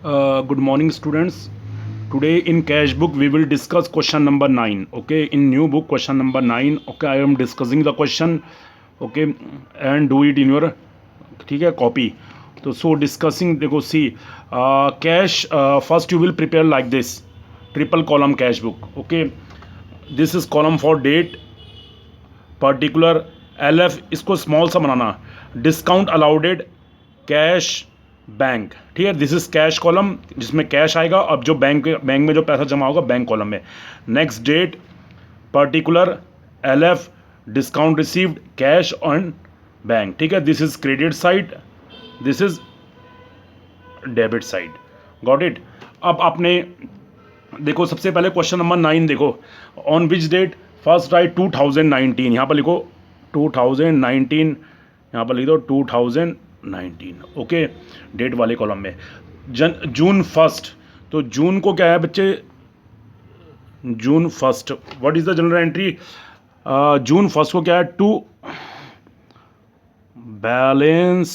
Good morning, students. Today in cash book we will discuss question number 9. Okay, in new book question number 9. Okay, I am discussing the question. Okay, and do it in your ठीक है copy. So discussing देखो see cash first you will prepare like this triple column cash book. Okay, this is column for date particular LF इसको small सा बनाना discount allowed cash bank ठीक है this is cash column जिसमें cash आएगा अब जो बैंक में जो पैसा जमा होगा बैंक कॉलम में next date particular LF discount received cash on bank ठीक है this is credit side this is debit side got it. अब आपने देखो सबसे पहले क्वेश्चन नंबर 9 देखो on which date first right 2019 यहाँ पर लिखो 2019 यहाँ पर लिख दो 2019 ओके डेट वाले कॉलम में जून फर्स्ट तो जून को क्या है बच्चे June first what is the general entry June first को क्या है टू बैलेंस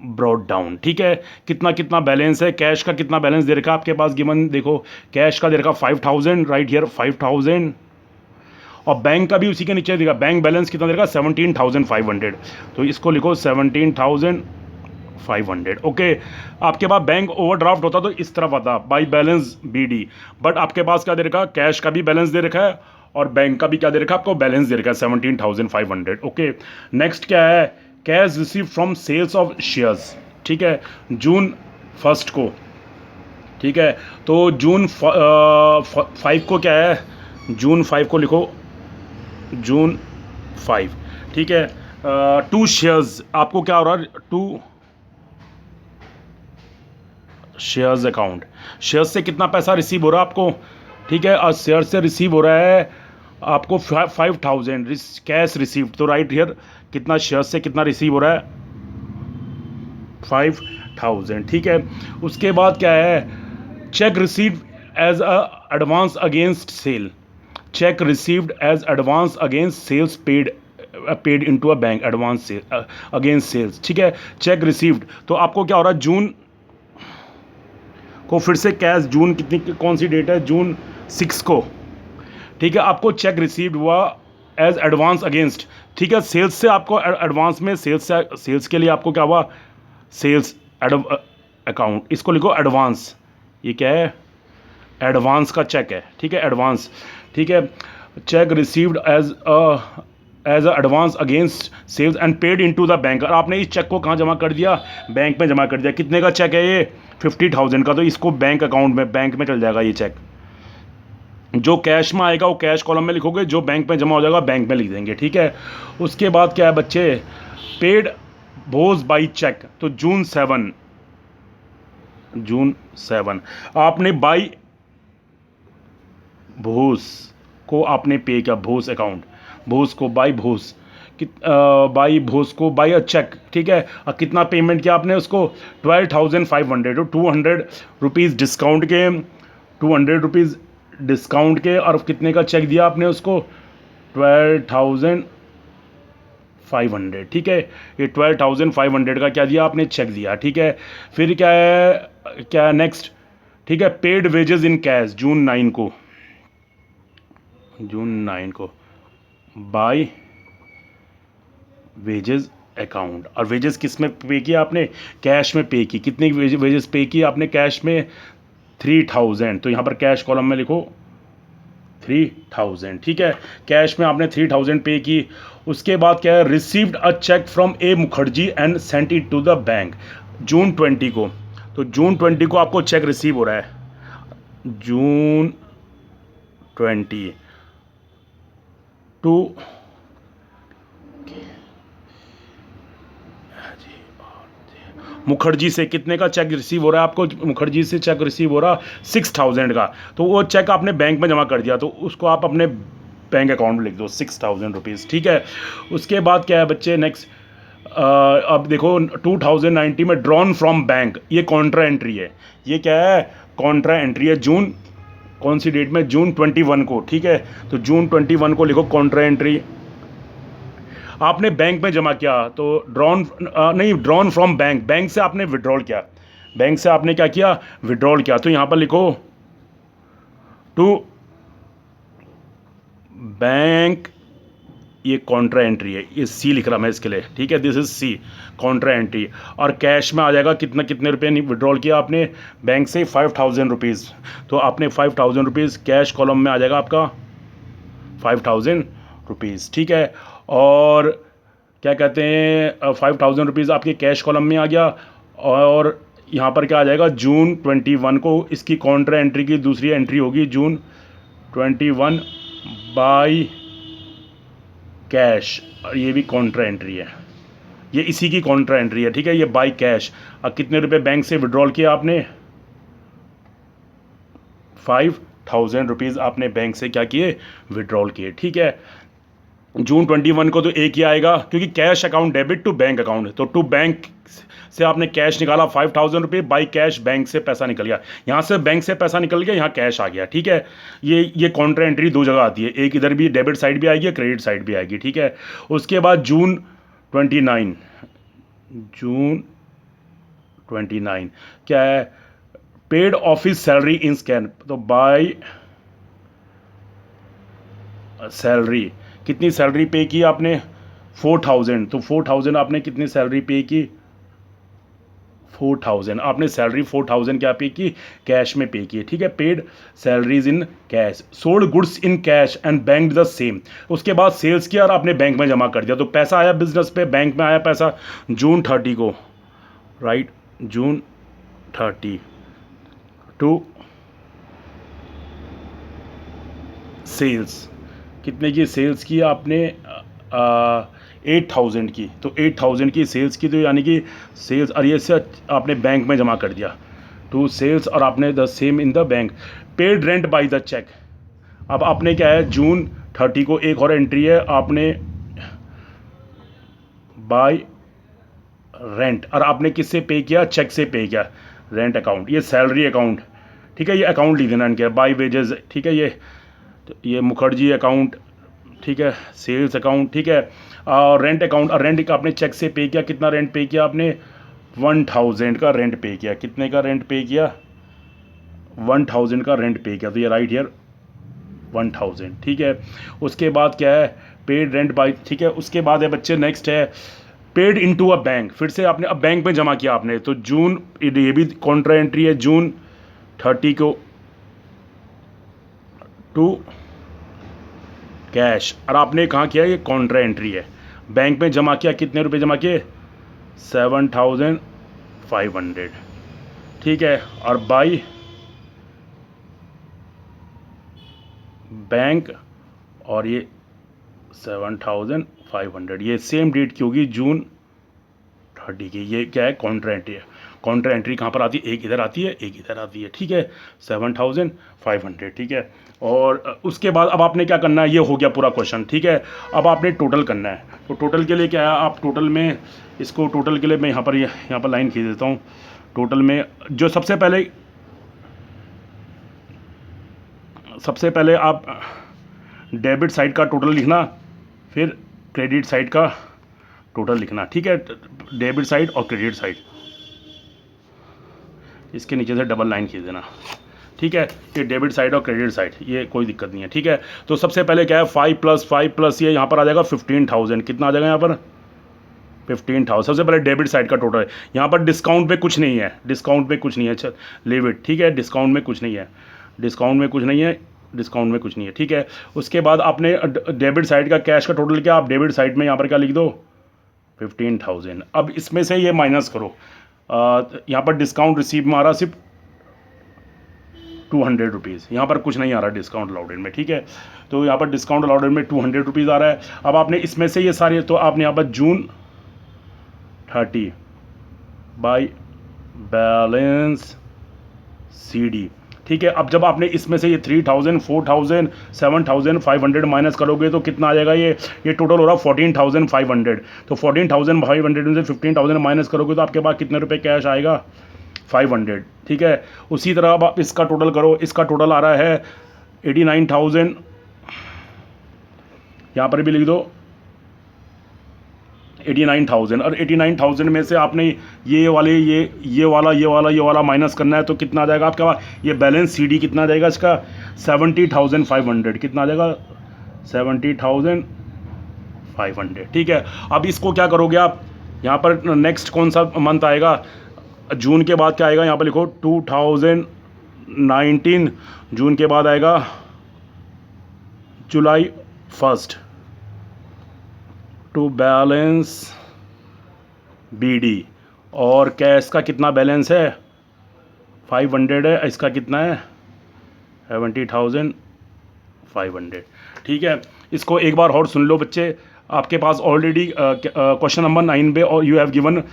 ब्रॉड डाउन ठीक है कितना कितना बैलेंस है कैश का कितना बैलेंस दे रखा है आपके पास गिवन देखो कैश का दे रखा 5000 राइट हियर 5000 और बैंक का भी उसी के नीचे देगा बैंक बैलेंस कितना दे रखा 17500 तो इसको लिखो 17500 ओके। आपके पास बैंक ओवरड्राफ्ट होता तो इस तरफ आता बाई बैलेंस BD बट आपके पास क्या दे रखा कैश का भी बैलेंस दे रखा है और बैंक का भी क्या दे रखा है आपको बैलेंस दे रखा है 17500 ओके। नेक्स्ट क्या है cash receive from sales of shares ठीक है जून फर्स्ट को ठीक है तो जून 5 को क्या है जून 5 को लिखो जून 5 ठीक है टू शेयर्स आपको क्या हो रहा है टू शेयर्स अकाउंट शेयर्स से कितना पैसा रिसीव हो रहा है आपको ठीक है और शेयर से रिसीव हो रहा है आपको 5000 कैश रिसीव्ड तो राइट हियर कितना शेयर से कितना रिसीव हो रहा है 5000 ठीक है। उसके बाद क्या है cheque received as a advance against sale cheque received as advance against sales paid into a bank advance sale against sales ठीक है चेक रिसीव्ड तो आपको क्या हो रहा है जून को फिर से कैश जून कितनी कौन सी डेट है जून 6 को ठीक है आपको चेक रिसीव्ड हुआ एज एडवांस अगेंस्ट ठीक है सेल्स से आपको एडवांस में सेल्स के लिए आपको क्या हुआ सेल्स अकाउंट इसको लिखो एडवांस ये क्या है एडवांस का चेक है ठीक है एडवांस ठीक है cheque received as a advance against sales and paid into the bank और आपने इस चेक को कहाँ जमा कर दिया बैंक में जमा कर दिया कितने का चेक है ये 50000 का तो इसको बैंक अकाउंट में बैंक में चल जाएगा ये चेक जो कैश में आएगा वो कैश कॉलम में लिखोगे जो बैंक में जमा हो जाएगा बैंक में लिख देंगे ठीक है। उसके बाद क्या है बच्चे पेड बोज बाई चेक तो जून 7 आपने बाई भोस को आपने पे किया भोस अकाउंट भोस को बाई भोस बाई भोस को बाई अ चेक ठीक है और कितना पेमेंट किया आपने उसको 12500 तो 200 रुपीज़ डिस्काउंट के 200 रुपीज़ डिस्काउंट के और कितने का चेक दिया आपने उसको 12500 ठीक है ये 12500 का क्या दिया आपने चेक दिया ठीक है। फिर क्या है नेक्स्ट ठीक है पेड वेजेस इन कैश जून 9 को बाय वेजेस अकाउंट और वेजेस किस में पे किया आपने कैश में पे की कितनी वेजेस पे की आपने कैश में 3000 तो यहाँ पर कैश कॉलम में लिखो 3000 ठीक है कैश में आपने 3000 पे की। उसके बाद क्या है received a cheque from A Mukherjee and sent it to the bank June 20 को तो जून 20 को आपको चेक रिसीव हो रहा है जून 20 टू मुखर्जी से कितने का चेक रिसीव हो रहा है आपको मुखर्जी से चेक रिसीव हो रहा 6000 का तो वो चेक आपने बैंक में जमा कर दिया तो उसको आप अपने बैंक अकाउंट में लिख दो 6000 रुपीज़ ठीक है। उसके बाद क्या है बच्चे नेक्स्ट अब देखो 2019 में ड्रॉन फ्रॉम बैंक ये कॉन्ट्रा एंट्री है ये क्या है कॉन्ट्रा एंट्री है जून कौन सी डेट में जून 21 को ठीक है तो जून 21 को लिखो कॉन्ट्रा एंट्री आपने बैंक में जमा किया तो ड्रॉन फ्रॉम बैंक से आपने विड्रॉल किया बैंक से आपने क्या किया, विड्रॉल किया। तो यहाँ पर लिखो टू बैंक, ये कॉन्ट्रा एंट्री है, ये सी लिख रहा मैं इसके लिए, ठीक है, this is C contra entry. और कैश में आ जाएगा कितना, कितने रुपये विड्रॉल किया आपने बैंक से, 5000 रुपीज़। तो आपने 5000 रुपीज़ कैश कॉलम में आ जाएगा आपका 5000 रुपीज़, ठीक है। और क्या कहते हैं, 5000 रुपीज़ आपके कैश कॉलम में आ गया। और यहाँ पर क्या आ जाएगा, जून 21 को इसकी कॉन्ट्रा एंट्री की दूसरी एंट्री होगी, जून 21 बाय कैश, और ये भी कॉन्ट्रा एंट्री है, ये इसी की कॉन्ट्रा एंट्री है, ठीक है, ये बाय कैश। अब कितने रुपए बैंक से विड्रॉल किया आपने, 5000 रुपीज़ आपने बैंक से क्या किए, विड्रॉल किए, ठीक है। जून 21 को तो एक ही आएगा, क्योंकि cash account debit to bank account है, तो टू बैंक से आपने कैश निकाला 5000 रुपये, बाई कैश बैंक से पैसा निकल गया, यहाँ से बैंक से पैसा निकल गया, यहाँ कैश आ गया, ठीक है। ये कॉन्ट्रा एंट्री दो जगह आती है, एक इधर भी डेबिट साइड भी आएगी, क्रेडिट साइड भी आएगी, ठीक है। उसके बाद जून 29 क्या है, paid office salary in scan, तो बाय सैलरी, कितनी सैलरी पे की आपने, 4000, तो 4000 आपने कितनी सैलरी पे की, 4000 आपने सैलरी 4000 क्या पे की, कैश में पे की, ठीक है। Paid salaries in cash, sold goods in cash and bank the same, उसके बाद सेल्स किया और आपने बैंक में जमा कर दिया, तो पैसा आया बिजनेस पे, बैंक में आया पैसा जून 30 को, राइट, जून 30 टू सेल्स, कितने की सेल्स की आपने, 8000 की, तो 8000 की सेल्स की, तो यानी कि सेल्स, और ये से आपने बैंक में जमा कर दिया टू सेल्स, और आपने the same in the bank. Paid rent by the cheque, अब आपने क्या है, जून 30 को एक और एंट्री है, आपने बाय रेंट, और आपने किससे पे किया, चेक से पे किया, रेंट अकाउंट, ये सैलरी अकाउंट, ठीक है, ये अकाउंट लिख देना इनके, बाय वेजेस, ठीक है, ये मुखर्जी अकाउंट, ठीक है, सेल्स अकाउंट, ठीक है, और रेंट अकाउंट, और रेंट का आपने चेक से पे किया, कितना रेंट पे किया आपने, 1000 का रेंट पे किया, कितने का रेंट पे किया, 1000 का रेंट पे किया, तो ये राइट हियर 1000, ठीक है। उसके बाद क्या है, पेड रेंट बाय, ठीक है। उसके बाद है बच्चे, नेक्स्ट है पेड इनटू अ बैंक, फिर से आपने अब बैंक में जमा किया आपने, तो जून, ये भी कॉन्ट्रा एंट्री है, जून 30 को टू कैश, और आपने कहाँ किया, ये कॉन्ट्रा एंट्री है, बैंक में जमा किया, कितने रुपए जमा किए, 7500, ठीक है। और बाय बैंक, और ये 7500, ये सेम डेट की होगी, जून 30 की, ये क्या है, कॉन्ट्रा एंट्री है। कॉन्ट्रा एंट्री कहाँ पर आती है, एक इधर आती है, एक इधर आती है, ठीक है, 7500, ठीक है। और उसके बाद अब आपने क्या करना है, ये हो गया पूरा क्वेश्चन, ठीक है। अब आपने टोटल करना है, तो टोटल के लिए क्या है, आप टोटल में इसको, टोटल के लिए मैं यहाँ पर लाइन खींच देता हूँ। टोटल में जो सबसे पहले आप डेबिट साइड का टोटल लिखना, फिर क्रेडिट साइड का टोटल लिखना, ठीक है, डेबिट साइड और क्रेडिट साइड, इसके नीचे से डबल लाइन खींच देना, ठीक है। ये डेबिट साइड और क्रेडिट साइड, ये कोई दिक्कत नहीं है, ठीक है। तो सबसे पहले क्या है, 5 + 5 + ये यहाँ पर आ जाएगा 15000, कितना आ जाएगा यहाँ पर, 15000, सबसे पहले डेबिट साइड का टोटल है। यहाँ पर डिस्काउंट पे कुछ नहीं है, डिस्काउंट पे कुछ नहीं है, अच्छा लीव इट, ठीक है, डिस्काउंट में कुछ नहीं है, डिस्काउंट में कुछ नहीं है, डिस्काउंट में कुछ नहीं है, ठीक है। उसके बाद आपने डेबिट साइड का कैश का टोटल क्या, आप डेबिट साइड में यहाँ पर क्या लिख दो, 15000। अब इसमें से ये माइनस करो, यहाँ पर डिस्काउंट रिसीव में आ रहा सिर्फ 200 रुपीज़, यहाँ पर कुछ नहीं आ रहा डिस्काउंट अलाउडेड में, ठीक है। तो यहाँ पर डिस्काउंट अलाउडेड में 200 रुपीज़ आ रहा है। अब आपने इसमें से ये सारे, तो आपने यहाँ पर जून 30 बाय बैलेंस CD, ठीक है। अब जब आपने इसमें से ये 3000, 4000, 7500 माइनस करोगे तो कितना आ जाएगा, ये टोटल हो रहा 14500। तो 14500 में से 15000 माइनस करोगे तो आपके पास कितने रुपए कैश आएगा, 500, ठीक है। उसी तरह अब आप इसका टोटल करो, इसका टोटल आ रहा है 89000, यहाँ पर भी लिख दो 89,000, और 89,000 में से आपने ये वाले ये वाला माइनस करना है, तो कितना आ जाएगा आपके पास? ये बैलेंस CD कितना आ जाएगा इसका? 70,500। कितना आ जाएगा? 70,500। ठीक है, अब इसको क्या करोगे आप? यहाँ पर नेक्स्ट कौन सा मंथ आएगा? जून के बाद क्या आएगा? यहाँ पर लिखो 2019। जून के बाद आएगा जुलाई 1 टू बैलेंस BD। और कैश का कितना बैलेंस है? 500 है। इसका कितना है? 70,500। ठीक है, इसको एक बार और सुन लो बच्चे। आपके पास ऑलरेडी क्वेश्चन नंबर 9 पे और यू हैव गिवन,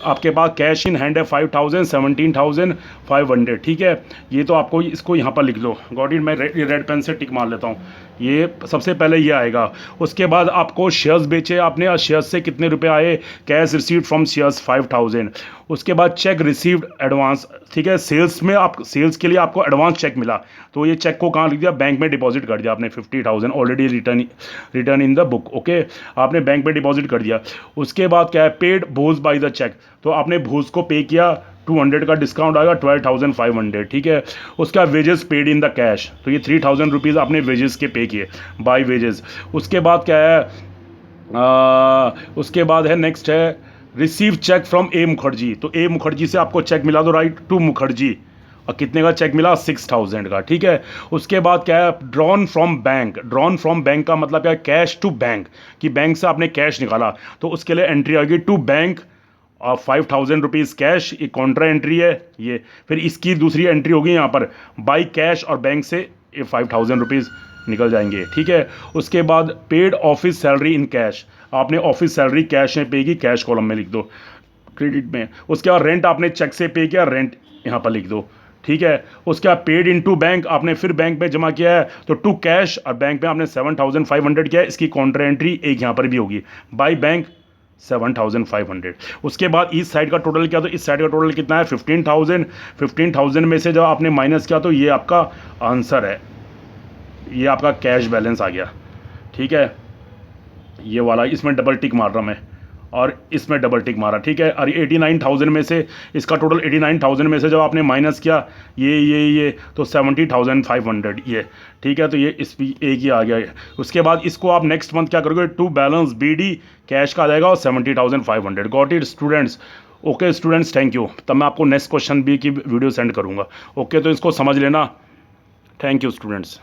आपके पास कैश इन हैंड है 5,000, 17,500। ठीक है, ये तो आपको इसको यहाँ पर लिख लो। Got it. मैं रेड पेन से टिक मार लेता हूँ। ये सबसे पहले ये आएगा। उसके बाद आपको शेयर्स बेचे आपने, और शेयर्स से कितने रुपए आए? Cash received from shares 5,000। उसके बाद चेक रिसीव्ड एडवांस। ठीक है, सेल्स में आप सेल्स के लिए आपको एडवांस चेक मिला, तो ये चेक को कहाँ लिख दिया? बैंक में डिपॉजिट कर दिया आपने। 50,000 already return in the book. Okay, आपने बैंक में डिपॉजिट कर दिया। उसके बाद क्या है? पेड भूज बाय द चेक, तो आपने भूज को पे किया। 200 का डिस्काउंट आएगा, 12,500। ठीक है, उसका wages paid in the cash, तो ये 3,000 रुपीज़ आपने वेजेस के पे किए, बाय वेजेस। उसके बाद क्या है? उसके बाद है नेक्स्ट है रिसीव चेक फ्रॉम ए मुखर्जी, तो ए मुखर्जी से आपको चेक मिला, तो राइट टू मुखर्जी। और कितने का चेक मिला? 6,000 का। ठीक है, उसके बाद क्या है? Drawn from bank. Drawn from bank का मतलब क्या है? कैश टू बैंक, कि बैंक से आपने कैश निकाला, तो उसके लिए एंट्री आएगी टू बैंक और 5,000 रुपीज़ कैश। ये कॉन्ट्रा एंट्री है ये। फिर इसकी दूसरी एंट्री होगी यहाँ पर बाई कैश, और बैंक से ये 5,000 रुपीज़ निकल जाएंगे। ठीक है, उसके बाद paid office salary in cash, आपने ऑफिस सैलरी कैश में पे की, कैश कॉलम में लिख दो, क्रेडिट में। उसके बाद रेंट आपने चेक से पे किया, रेंट यहाँ पर लिख दो। ठीक है, उसके बाद पेड इन टू बैंक, आपने फिर बैंक में जमा किया है, तो टू कैश, और बैंक में आपने 7,500 किया है, इसकी काउंटर एंट्री एक यहाँ पर भी होगी, बाई बैंक 7,500। उसके बाद इस साइड का टोटल किया, तो इस साइड का टोटल कितना है? 15,000। 15,000 में से जब आपने माइनस किया, तो ये आपका आंसर है, ये आपका कैश बैलेंस आ गया। ठीक है, ये वाला, इसमें डबल टिक मार रहा मैं, और इसमें डबल टिक मारा। ठीक है, और 89,000 में से, इसका टोटल 89,000 में से जब आपने माइनस किया ये तो 70,500 ये। ठीक है, तो ये इस भी एक ही आ गया है। उसके बाद इसको आप नेक्स्ट मंथ क्या करोगे? टू बैलेंस BD कैश का आ जाएगा, और 70,500। Got it students? Okay students, thank you. तब मैं आपको नेक्स्ट क्वेश्चन भी की वीडियो सेंड करूँगा। ओके, तो इसको समझ लेना। Thank you students.